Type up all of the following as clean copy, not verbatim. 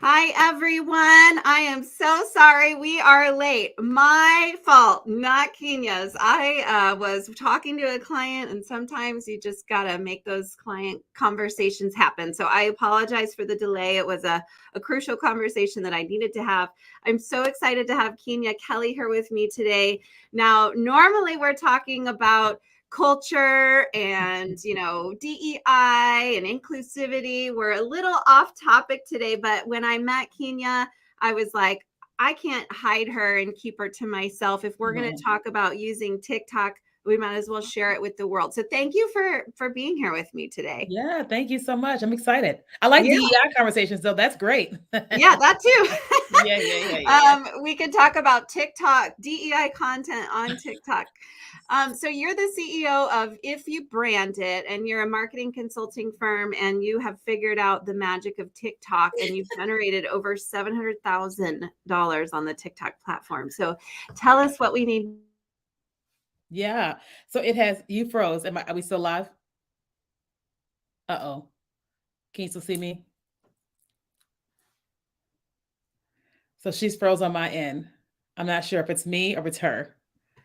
Hi, everyone. I am so sorry we are late. My fault, not Kenya's. I was talking to a client, and sometimes you just got to make those client conversations happen. So I apologize for the delay. It was a crucial conversation that I needed to have. I'm so excited to have Keenya Kelly here with me today. Now, normally we're talking about culture and DEI and inclusivity. We're a little off topic today, but when I met Keenya, I was like, I can't hide her and keep her to myself. If we're going to talk about using TikTok, we might as well share it with the world. So thank you for being here with me today. Yeah, thank you so much. I'm excited. I like Yeah, DEI conversations, so that's great. yeah, that too. Yeah. We could talk about TikTok, DEI content on TikTok. So you're the CEO of If You Brand It, and you're a marketing consulting firm, and you have figured out the magic of TikTok, and you've generated over $700,000 on the TikTok platform. So tell us what we need. Yeah. So it has you froze. Are we still live? Uh-oh. Can you still see me? So she's froze on my end. I'm not sure if it's me or it's her.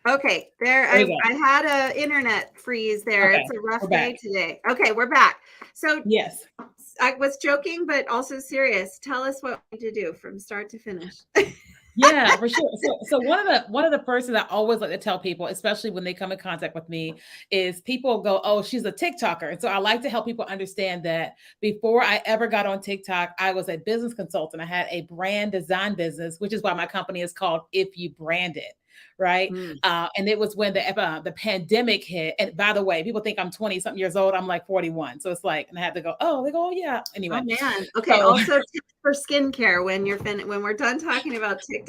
Okay, there. There we I go. had a internet freeze there. Okay, It's a we're rough back. day today. Okay, we're back. So Yes. I was joking, but also serious. Tell us what we need to do from start to finish. Yeah, for sure. So one of the first things I always like to tell people, especially when they come in contact with me, is people go, "Oh, she's a TikToker." And so I like to help people understand that before I ever got on TikTok, I was a business consultant. I had a brand design business, which is why my company is called If You Brand It, right? Mm. And it was when the pandemic hit. And by the way, people think I'm 20 something years old. I'm like 41. So it's like, and I had to go, "Oh," they go, "Oh yeah." Oh Anyway, man. Okay. so Also tips for skincare when when we're done talking about TikTok.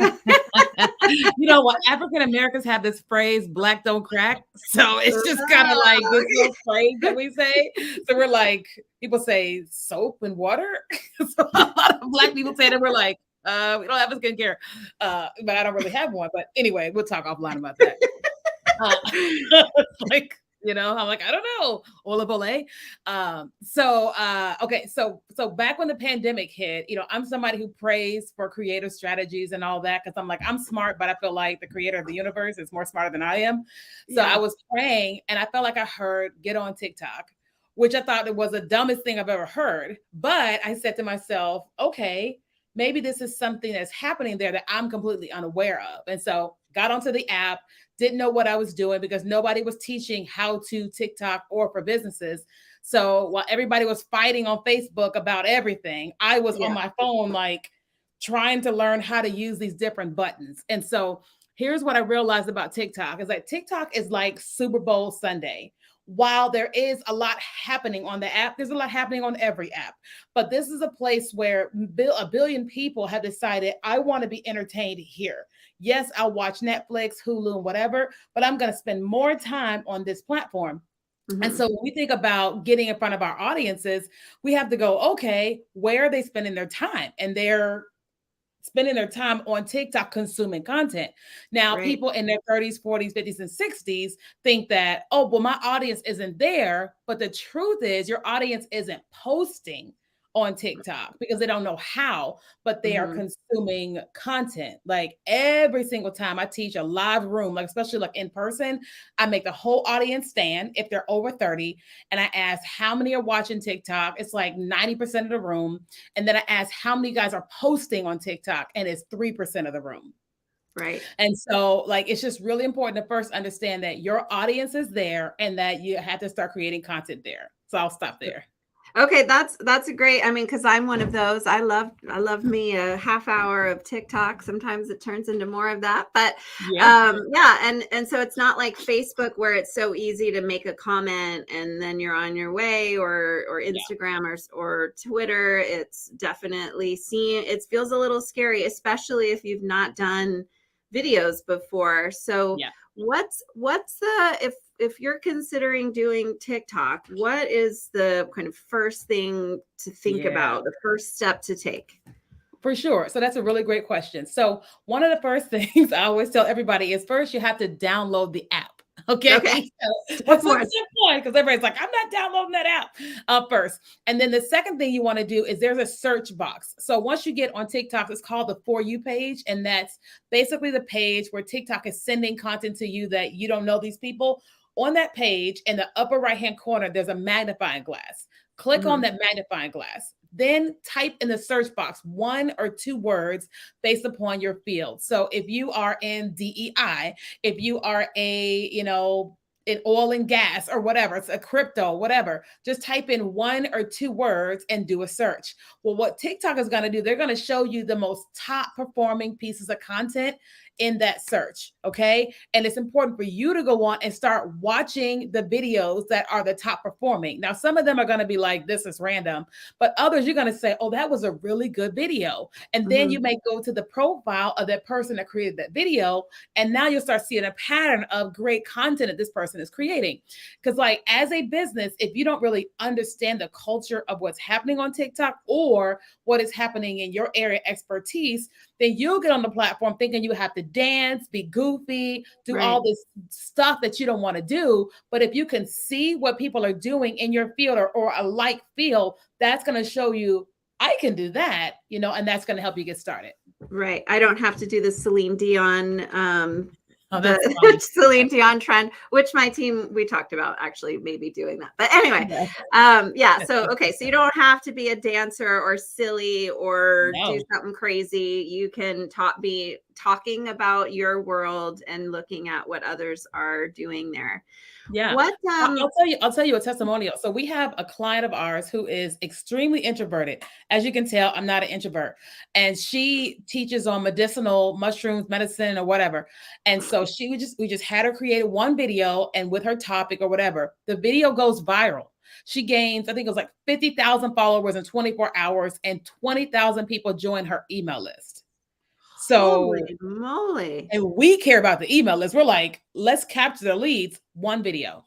you know what? African Americans have this phrase, black don't crack. So it's just kind of like this Oh, little phrase that we say. So we're like, people say soap and water. So a lot of black people say that we're like, we don't have a skincare. But I don't really have one. But anyway, we'll talk offline about that. Like, I'm like, I don't know, olive ole. Okay, so back when the pandemic hit, I'm somebody who prays for creative strategies and all that because I'm like, I'm smart, but I feel like the creator of the universe is more smarter than I am. So yeah. I was praying and I felt like I heard get on TikTok, which I thought it was the dumbest thing I've ever heard. But I said to myself, okay, maybe this is something that's happening there that I'm completely unaware of. And so got onto the app, didn't know what I was doing because nobody was teaching how to TikTok or for businesses. So while everybody was fighting on Facebook about everything, I was on Yeah. my phone, like trying to learn how to use these different buttons. And so here's what I realized about TikTok is that TikTok is like Super Bowl Sunday. While there is a lot happening on the app, there's a lot happening on every app. But this is a place where a billion people have decided, I want to be entertained here. Yes, I'll watch Netflix, Hulu, and whatever, but I'm going to spend more time on this platform. And Hmm. so when we think about getting in front of our audiences, we have to go, okay, where are they spending their time? And they're spending their time on TikTok consuming content. Now, Right. people in their 30s, 40s, 50s, and 60s think that, oh, well, my audience isn't there. But the truth is, your audience isn't posting on TikTok because they don't know how, but they are Hmm. consuming content. Like every single time I teach a live room, like especially like in person, I make the whole audience stand if they're over 30, and I ask how many are watching TikTok. It's like 90% of the room. And then I asked how many guys are posting on TikTok, and it's 3% of the room. Right. And so, like, it's just really important to first understand that your audience is there and that you have to start creating content there. So I'll stop there. Okay, that's a great. I mean, because I'm one of those. I love me a half hour of TikTok. Sometimes it turns into more of that, but Yeah. yeah, and so it's not like Facebook where it's so easy to make a comment and then you're on your way, or Yeah. Instagram or Twitter. It's definitely seen. It feels a little scary, especially if you've not done videos before. So Yeah. what's the if you're considering doing TikTok, what is the kind of first thing to think Yeah. about, the first step to take? For sure. So that's a really great question. So one of the first things I always tell everybody is first you have to download the app. Okay. Okay. So Step that's one. step one, because everybody's like, I'm not downloading that app first. And then the second thing you want to do is there's a search box. So once you get on TikTok, it's called the For You page. And that's basically the page where TikTok is sending content to you that you don't know these people. On that page, in the upper right-hand corner, there's a magnifying glass. Click on that magnifying glass. Then type in the search box 1 or 2 words based upon your field. So if you are in DEI, if you are in oil and gas or whatever, it's a crypto, whatever, just type in 1 or 2 words and do a search. Well, what TikTok is going to do, they're going to show you the most top performing pieces of content in that search. Okay. And it's important for you to go on and start watching the videos that are the top performing. Now, some of them are going to be like, this is random, but others you're going to say, oh, that was a really good video. And then you may go to the profile of that person that created that video. And now you'll start seeing a pattern of great content that this person is creating. Because, like, as a business, if you don't really understand the culture of what's happening on TikTok or what is happening in your area expertise, then you'll get on the platform thinking you have to dance, be goofy, do all this stuff that you don't want to do. But if you can see what people are doing in your field or a like field, that's going to show you, I can do that, and that's going to help you get started. Right. I don't have to do the Celine Dion, the Celine Dion trend, which my team, we talked about actually maybe doing that. But anyway, yeah. So, okay. So you don't have to be a dancer or silly or do something crazy. You can be talking about your world and looking at what others are doing there. Yeah. What I'll tell you a testimonial. So we have a client of ours who is extremely introverted. As you can tell, I'm not an introvert. And she teaches on medicinal mushrooms, medicine, or whatever. And so we just had her create one video, and with her topic or whatever, the video goes viral. She gains, I think it was like 50,000 followers in 24 hours, and 20,000 people join her email list. So, holy moly. And we care about the email list. We're like, let's capture the leads, one video.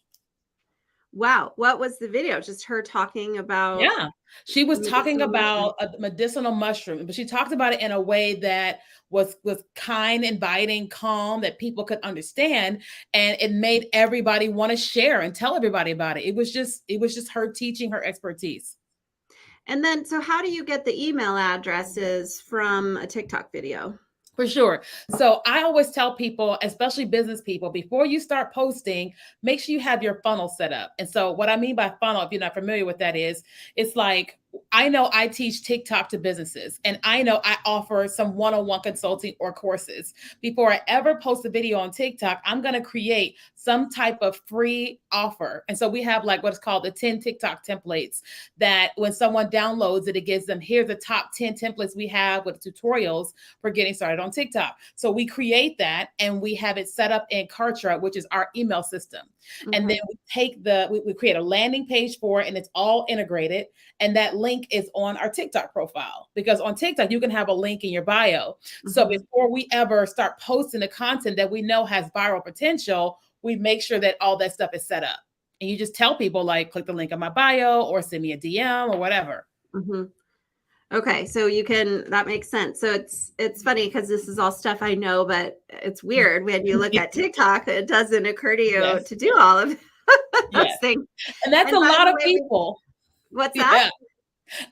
Wow. What was the video? Just her talking about? Yeah. She was talking about a medicinal mushroom, but she talked about it in a way that was kind, inviting, calm, that people could understand. And it made everybody want to share and tell everybody about it. It was just her teaching her expertise. And then, so how do you get the email addresses from a TikTok video? For sure. So I always tell people, especially business people, before you start posting, make sure you have your funnel set up. And so what I mean by funnel, if you're not familiar with that, is it's like, I know I teach TikTok to businesses, and I know I offer some one-on-one consulting or courses. Before I ever post a video on TikTok, I'm going to create some type of free offer. And so we have like what's called the 10 TikTok templates, that when someone downloads it, it gives them, here's the top 10 templates we have with tutorials for getting started on TikTok. So we create that and we have it set up in Kartra, which is our email system. And then we take we create a landing page for it, and it's all integrated. And that link is on our TikTok profile, because on TikTok, you can have a link in your bio. So before we ever start posting the content that we know has viral potential, we make sure that all that stuff is set up. And you just tell people, like, click the link on my bio or send me a DM or whatever. Okay. So that makes sense. So it's funny because this is all stuff I know, but it's weird when you look at TikTok, it doesn't occur to you to do all of those things. And that's a lot of people. What's that?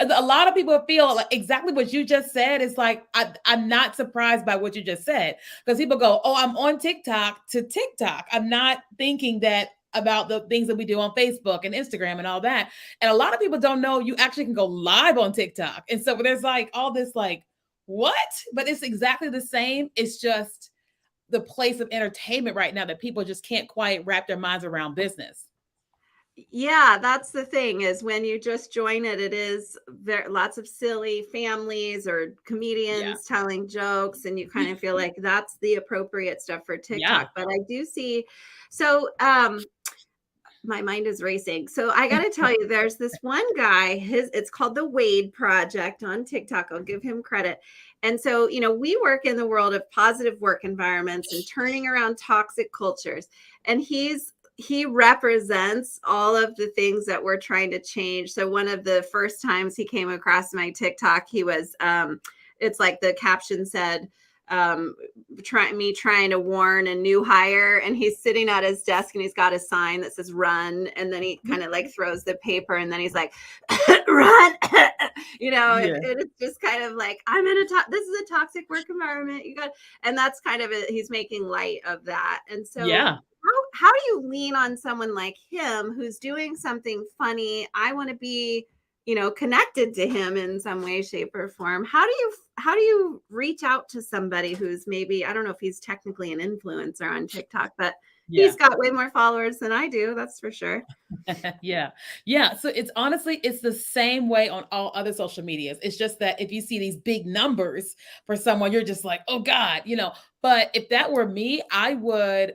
A lot of people feel like exactly what you just said. Is like, I'm not surprised by what you just said, because people go, oh, I'm on TikTok to TikTok. I'm not thinking that about the things that we do on Facebook and Instagram and all that. And a lot of people don't know you actually can go live on TikTok. And so there's like all this like, what? But it's exactly the same. It's just the place of entertainment right now that people just can't quite wrap their minds around business. Yeah, that's the thing, is when you just join it, it is lots of silly families or comedians telling jokes, and you kind of feel like that's the appropriate stuff for TikTok. But I do see, so my mind is racing. So I got to tell you, there's this one guy, it's called the Wade Project on TikTok. I'll give him credit. And so, we work in the world of positive work environments and turning around toxic cultures. And he represents all of the things that we're trying to change. So one of the first times he came across my TikTok, he was, it's like the caption said, trying to warn a new hire, and he's sitting at his desk and he's got a sign that says run, and then he kind of like throws the paper and then he's like run. And it's just kind of like, I'm in this is a toxic work environment, you got, and that's kind of it. He's making light of that. And so how do you lean on someone like him who's doing something funny? I want to be connected to him in some way, shape, or form. How do you reach out to somebody who's maybe, I don't know if he's technically an influencer on TikTok, but he's got way more followers than I do, that's for sure. Yeah. So it's the same way on all other social medias. It's just that if you see these big numbers for someone, you're just like, oh God, But if that were me, I would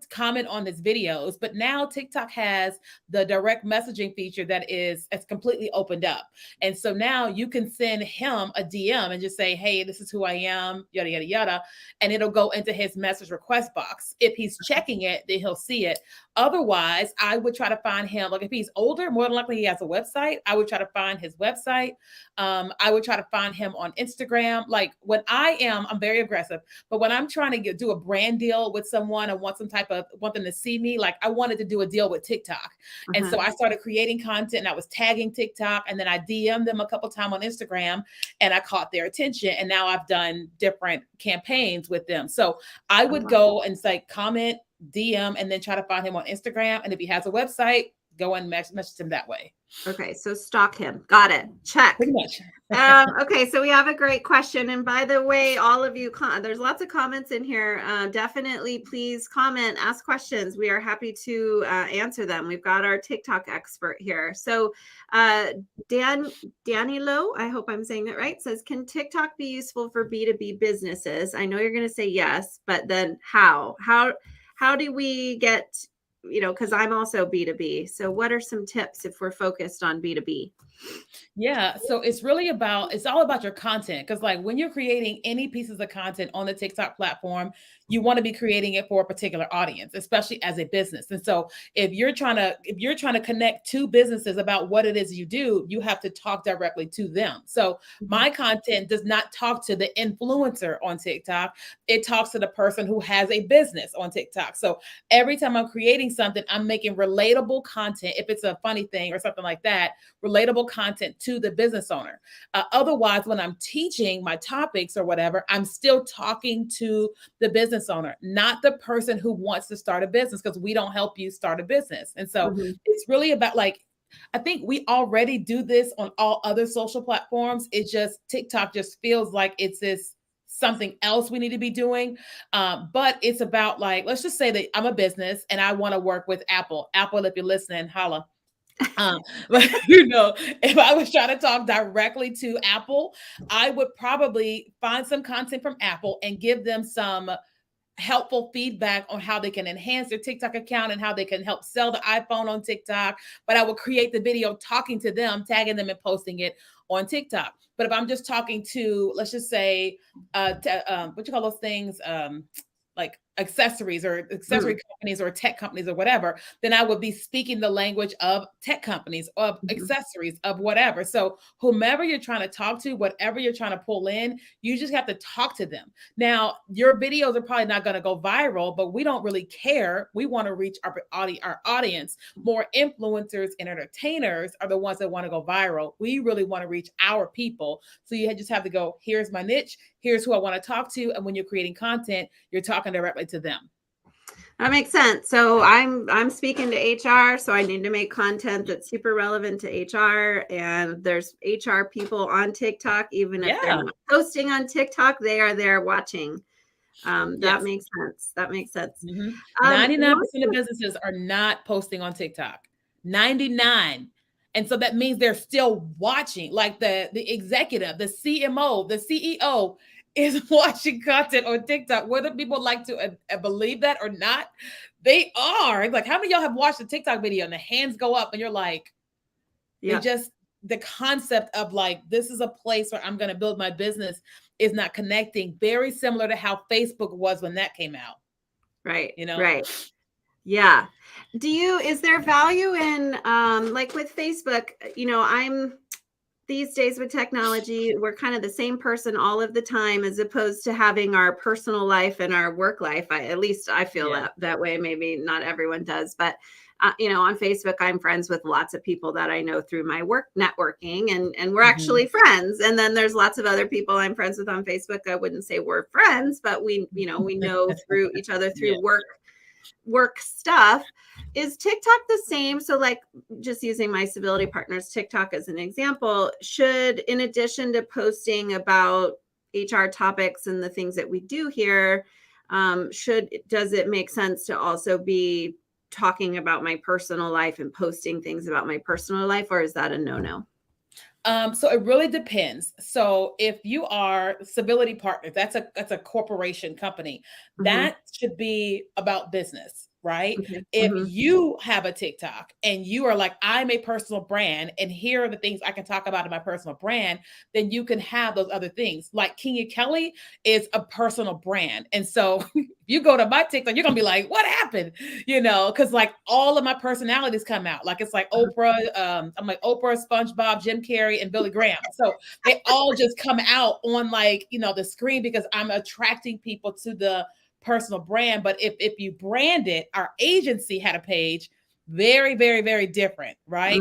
comment on his videos. But now TikTok has the direct messaging feature it's completely opened up. And so now you can send him a DM and just say, hey, this is who I am, yada, yada, yada. And it'll go into his message request box. If he's checking it, then he'll see it. Otherwise, I would try to find him. Like if he's older, more than likely he has a website. I would try to find his website. I would try to find him on Instagram. Like when I'm very aggressive, but when I'm trying to do a brand deal with someone, I want them to see me. Like I wanted to do a deal with TikTok. And so I started creating content and I was tagging TikTok, and then I DM'd them a couple times on Instagram and I caught their attention. And now I've done different campaigns with them. So I would go and say, comment, DM, and then try to find him on Instagram. And if he has a website, go and message him that way. Okay, so stalk him. Got it. Check. Pretty much. Okay, so we have a great question. And by the way, all of you, there's lots of comments in here. Definitely, please comment, ask questions. We are happy to answer them. We've got our TikTok expert here. So Danilo, I hope I'm saying that right, says, can TikTok be useful for B2B businesses? I know you're going to say yes, but then how? How do we get, because I'm also B2B. So what are some tips if we're focused on B2B? Yeah. So it's all about your content. Cause like when you're creating any pieces of content on the TikTok platform, you want to be creating it for a particular audience, especially as a business. And so if you're trying to connect two businesses about what it is you do, you have to talk directly to them. So my content does not talk to the influencer on TikTok. It talks to the person who has a business on TikTok. So every time I'm creating something, I'm making relatable content. If it's a funny thing or something like that, relatable content to the business owner. Otherwise, when I'm teaching my topics or whatever, I'm still talking to the business owner, not the person who wants to start a business, because we don't help you start a business. And so it's really about I think we already do this on all other social platforms. It's just TikTok just feels like it's this something else we need to be doing. But it's about let's just say that I'm a business and I want to work with Apple. Apple, if you're listening, holla. If I was trying to talk directly to Apple, I would probably find some content from Apple and give them some helpful feedback on how they can enhance their TikTok account and how they can help sell the iPhone on TikTok. But I will create the video talking to them, tagging them, and posting it on TikTok. But if I'm just talking to, let's just say, what you call those things? Like accessories or accessory companies or tech companies or whatever, then I would be speaking the language of tech companies, of accessories, of whatever. So whomever you're trying to talk to, whatever you're trying to pull in, you just have to talk to them. Now, your videos are probably not going to go viral, but we don't really care. We want to reach our audience. More influencers and entertainers are the ones that want to go viral. We really want to reach our people. So you just have to go, here's my niche, here's who I want to talk to. And when you're creating content, you're talking directly to them. That makes sense. So I'm speaking to HR, so I need to make content that's super relevant to HR. And there's HR people on TikTok, even if they're not posting on TikTok, they are there watching. That makes sense. That makes sense. 99% of businesses are not posting on TikTok. 99. And so that means they're still watching, like the executive, the CMO, the CEO is watching content on TikTok. Whether people like to believe that or not, they are. Like, how many of y'all have watched a TikTok video and the hands go up and you're like, the concept of this is a place where I'm going to build my business is not connecting. Very similar to how Facebook was when that came out. Right. Right. Yeah. Is there value in, with Facebook, these days with technology, we're kind of the same person all of the time, as opposed to having our personal life and our work life. At least I feel that way. Maybe not everyone does, but on Facebook, I'm friends with lots of people that I know through my work networking, and we're actually friends. And then there's lots of other people I'm friends with on Facebook. I wouldn't say we're friends, but we know through each other through work stuff. Is TikTok the same? So like, just using my civility partners TikTok as an example, should, in addition to posting about HR topics and the things that we do here, does it make sense to also be talking about my personal life and posting things about my personal life, or is that a no-no? So it really depends. So if you are civility partners, that's a corporation company, that should be about business, right? Okay. If you have a TikTok and you are like, I'm a personal brand, and here are the things I can talk about in my personal brand, then you can have those other things. Like Keenya Kelly is a personal brand. And so if you go to my TikTok, you're gonna be like, what happened? Because like all of my personalities come out. Like it's like Oprah, I'm like Oprah, SpongeBob, Jim Carrey, and Billy Graham. So they all just come out on like, the screen, because I'm attracting people to the personal brand. But if you brand it, our agency had a page, very, very, very different, right?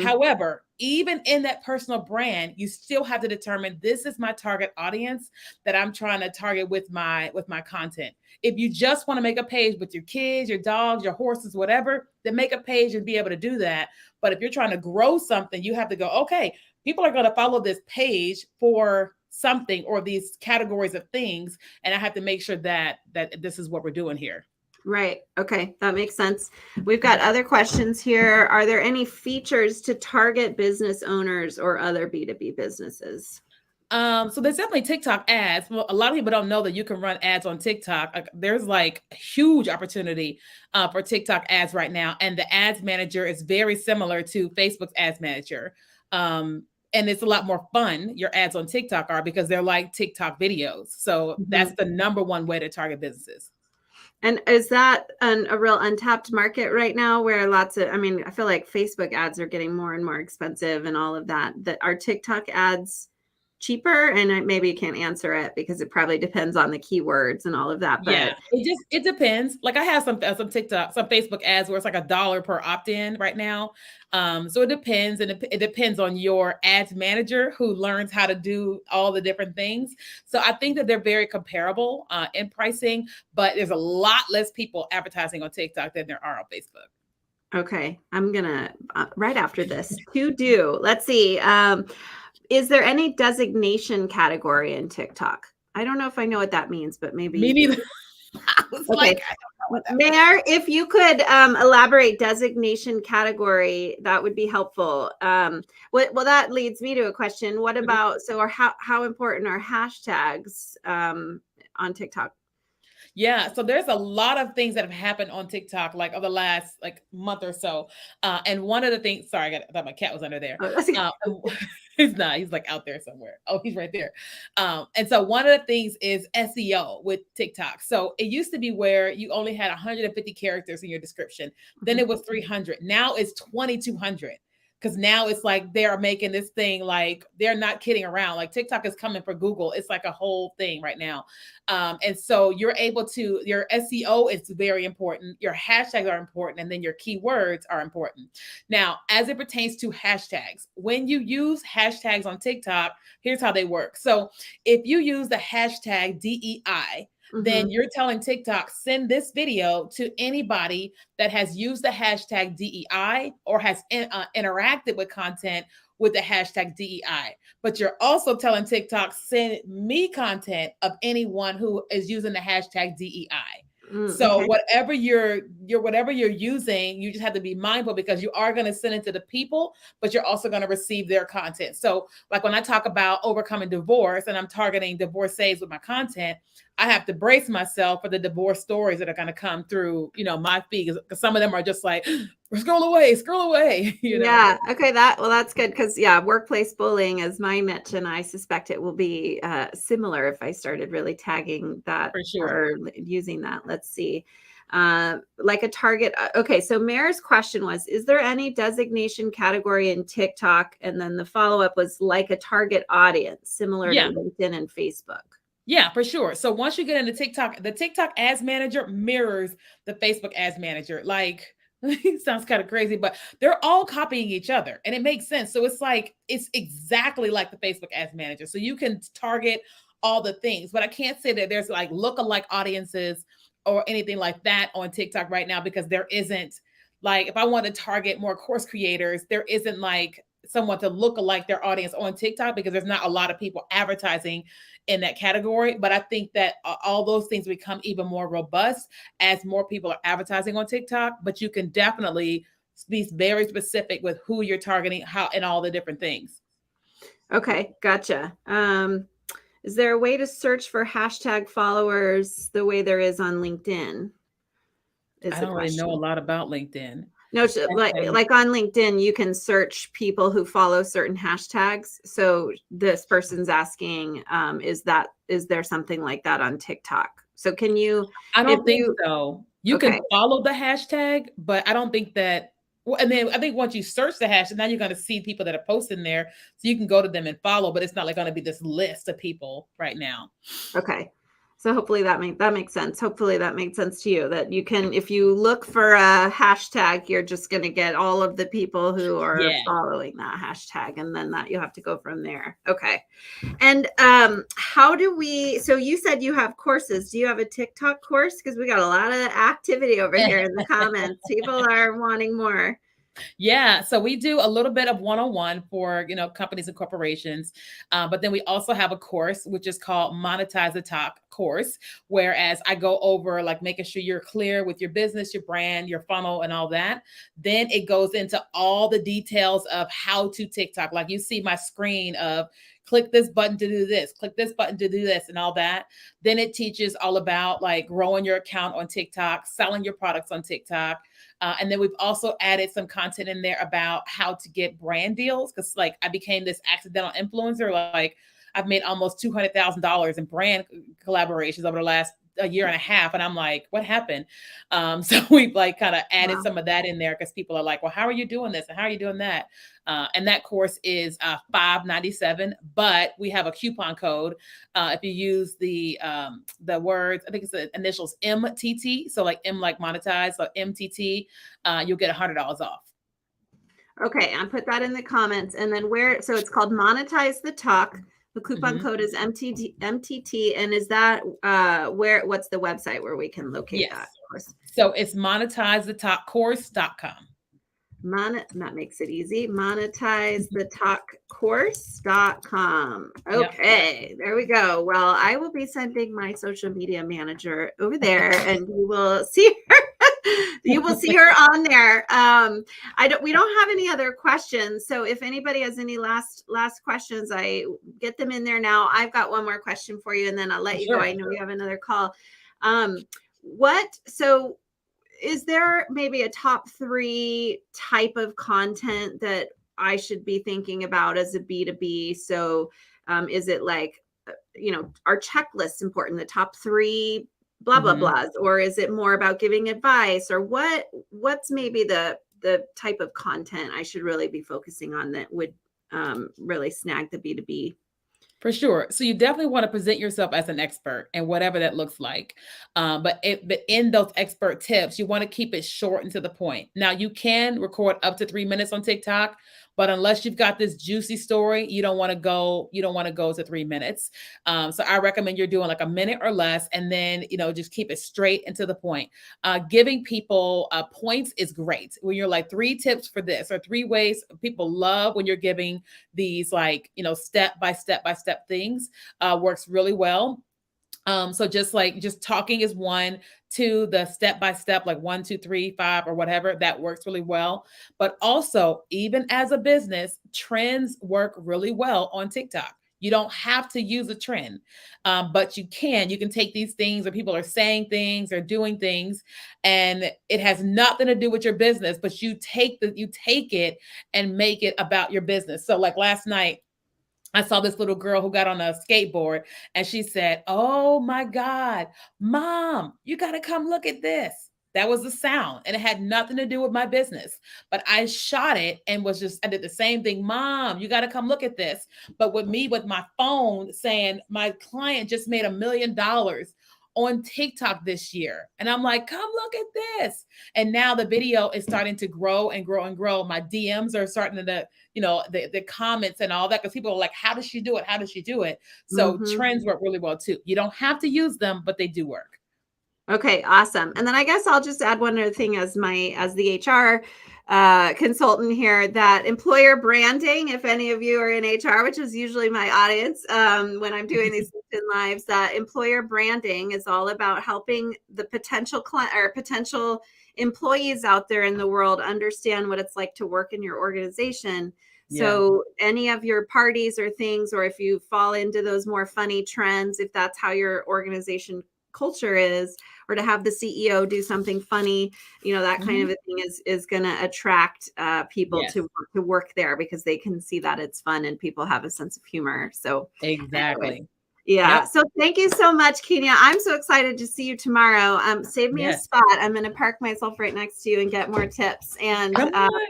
However, even in that personal brand, you still have to determine, this is my target audience that I'm trying to target with my content. If you just want to make a page with your kids, your dogs, your horses, whatever, then make a page and be able to do that. But if you're trying to grow something, you have to go, okay, people are going to follow this page for something or these categories of things, and I have to make sure that this is what we're doing here. Right. Okay. That makes sense. We've got other questions here. Are there any features to target business owners or other B2B businesses? So there's definitely TikTok ads. Well, a lot of people don't know that you can run ads on TikTok. There's like a huge opportunity for TikTok ads right now. And the ads manager is very similar to Facebook's ads manager. And it's a lot more fun, your ads on TikTok are, because they're like TikTok videos. So that's the number one way to target businesses. And is that a real untapped market right now, where I feel like Facebook ads are getting more and more expensive and all of that, are TikTok ads cheaper? And maybe you can't answer it because it probably depends on the keywords and all of that. But yeah, it depends. Like I have some TikTok, some Facebook ads where it's like $1 per opt-in right now. So it depends, and it depends on your ads manager who learns how to do all the different things. So I think that they're very comparable in pricing, but there's a lot less people advertising on TikTok than there are on Facebook. Okay, I'm gonna right after this let's see. Is there any designation category in TikTok? I don't know if I know what that means, but maybe. Me neither. Okay. Mayor, if you could elaborate designation category, that would be helpful. Well, that leads me to a question. What about, how important are hashtags on TikTok? Yeah, so there's a lot of things that have happened on TikTok, like over the last month or so. And one of the things, sorry, I thought my cat was under there. He's not, he's like out there somewhere. Oh, he's right there. And so one of the things is SEO with TikTok. So it used to be where you only had 150 characters in your description. Then it was 300. Now it's 2,200. Because now it's like they're making this thing, like they're not kidding around. Like TikTok is coming for Google. It's like a whole thing right now. And so your SEO is very important. Your hashtags are important. And then your keywords are important. Now, as it pertains to hashtags, when you use hashtags on TikTok, here's how they work. So if you use the hashtag DEI, then you're telling TikTok, send this video to anybody that has used the hashtag DEI or has interacted with content with the hashtag DEI. But you're also telling TikTok, send me content of anyone who is using the hashtag DEI. So okay. whatever you're using, you just have to be mindful, because you are going to send it to the people, but you're also going to receive their content. So like when I talk about overcoming divorce and I'm targeting divorcees with my content, I have to brace myself for the divorce stories that are going to come through, my feed, because some of them are just like, scroll away. Yeah. Okay. That's good. Because workplace bullying is my niche, and I suspect it will be similar if I started really tagging that for sure. or using that. Let's see. Like a target. Okay, so Mare's question was, is there any designation category in TikTok? And then the follow-up was like a target audience, similar to Yeah. LinkedIn and Facebook. Yeah, for sure. So once you get into TikTok, the TikTok ads manager mirrors the Facebook ads manager. Like, it sounds kind of crazy, but they're all copying each other and it makes sense. So it's like, it's exactly like the Facebook ads manager. So you can target all the things, but I can't say that there's like lookalike audiences or anything like that on TikTok right now, because there isn't, like, if I want to target more course creators, there isn't like someone to look alike their audience on TikTok, because there's not a lot of people advertising in that category. But I think that all those things become even more robust as more people are advertising on TikTok. But you can definitely be very specific with who you're targeting, how, and all the different things. Okay, gotcha. Is there a way to search for hashtag followers the way there is on LinkedIn? Is I the don't really know a question. lot about LinkedIn. No, like on LinkedIn, you can search people who follow certain hashtags. So this person's asking, is there something like that on TikTok? So can you, I if don't think you, so. You can okay, follow the hashtag, but I don't think that. Well, and then I think once you search the hashtag, now you're going to see people that are posting there, so you can go to them and follow. But it's not like going to be this list of people right now. okay. So hopefully that makes sense. Hopefully that makes sense to you, that you can, if you look for a hashtag, you're just going to get all of the people who are Yeah. following that hashtag, and then that you have to go from there. Okay. And how do we, so you said you have courses. Do you have a TikTok course? Because we got a lot of activity over here in the comments. People are wanting more. Yeah, so we do a little bit of one-on-one for, companies and corporations, but then we also have a course which is called Monetize the Talk course, whereas I go over like making sure you're clear with your business, your brand, your funnel, and all that. Then it goes into all the details of how to TikTok. Like you see my screen of click this button to do this, click this button to do this, and all that. Then it teaches all about like growing your account on TikTok, selling your products on TikTok. And then we've also added some content in there about how to get brand deals, because like I became this accidental influencer. Like I've made almost $200,000 in brand collaborations over the last a year and a half, and I'm like, what happened? So we've like kind of added Wow. some of that in there, because people are like, well, how are you doing this and how are you doing that? And that course is $597, but we have a coupon code. If you use the words, I think it's the initials MTT, so like M like monetize, so MTT, you'll get $100 off. Okay, I put that in the comments. And then so it's called Monetize the Talk. The coupon code is MTT. And is that what's the website where we can locate that course? So it's monetizethetalkcourse.com. That makes it easy. Monetizethetalkcourse.com. Okay, There we go. Well, I will be sending my social media manager over there, and you will see her. You will see her on there. We don't have any other questions. So if anybody has any last questions, I get them in there now. I've got one more question for you, and then I'll let you go. I know we have another call. So is there maybe a top 3 type of content that I should be thinking about as a B2B? So is it like, our checklists important, the top 3 blah, blah, blahs, or is it more about giving advice, or what's maybe the type of content I should really be focusing on that would really snag the B2B? For sure. So you definitely want to present yourself as an expert and whatever that looks like. But in those expert tips, you want to keep it short and to the point. Now you can record up to 3 minutes on TikTok, but unless you've got this juicy story, you don't want to go to 3 minutes. So I recommend you're doing like a minute or less, and then just keep it straight and to the point. Giving people points is great. When you're like 3 tips for this or 3 ways, people love when you're giving these like step by step things. Works really well. So just talking is 1, 2, the step by step, like 1, 2, 3, 5, or whatever, that works really well. But also, even as a business, trends work really well on TikTok. You don't have to use a trend, but you can take these things where people are saying things or doing things, and it has nothing to do with your business, but you take it and make it about your business. So like last night, I saw this little girl who got on a skateboard, and she said, "Oh my God, Mom, you got to come look at this." That was the sound, and it had nothing to do with my business. But I shot it and I did the same thing. Mom, you got to come look at this. But with me, with my phone saying, my client just made $1 million on TikTok this year. And I'm like, come look at this. And now the video is starting to grow and grow and grow. My DMs are starting to, the comments and all that, because people are like, how does she do it? How does she do it? So trends work really well too. You don't have to use them, but they do work. Okay, awesome. And then I guess I'll just add one other thing as the HR consultant here, that employer branding, if any of you are in HR, which is usually my audience when I'm doing these LinkedIn lives, that employer branding is all about helping the potential client or potential employees out there in the world understand what it's like to work in your organization. So any of your parties or things, or if you fall into those more funny trends, if that's how your organization culture is, or to have the CEO do something funny, that kind of a thing is going to attract people to work there, because they can see that it's fun and people have a sense of humor. So exactly. Anyway. Yeah. Yep. So thank you so much, Keenya. I'm so excited to see you tomorrow. Save me a spot. I'm going to park myself right next to you and get more tips. And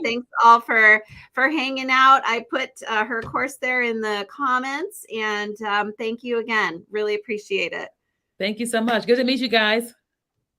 thanks all for hanging out. I put her course there in the comments, and thank you again. Really appreciate it. Thank you so much. Good to meet you guys.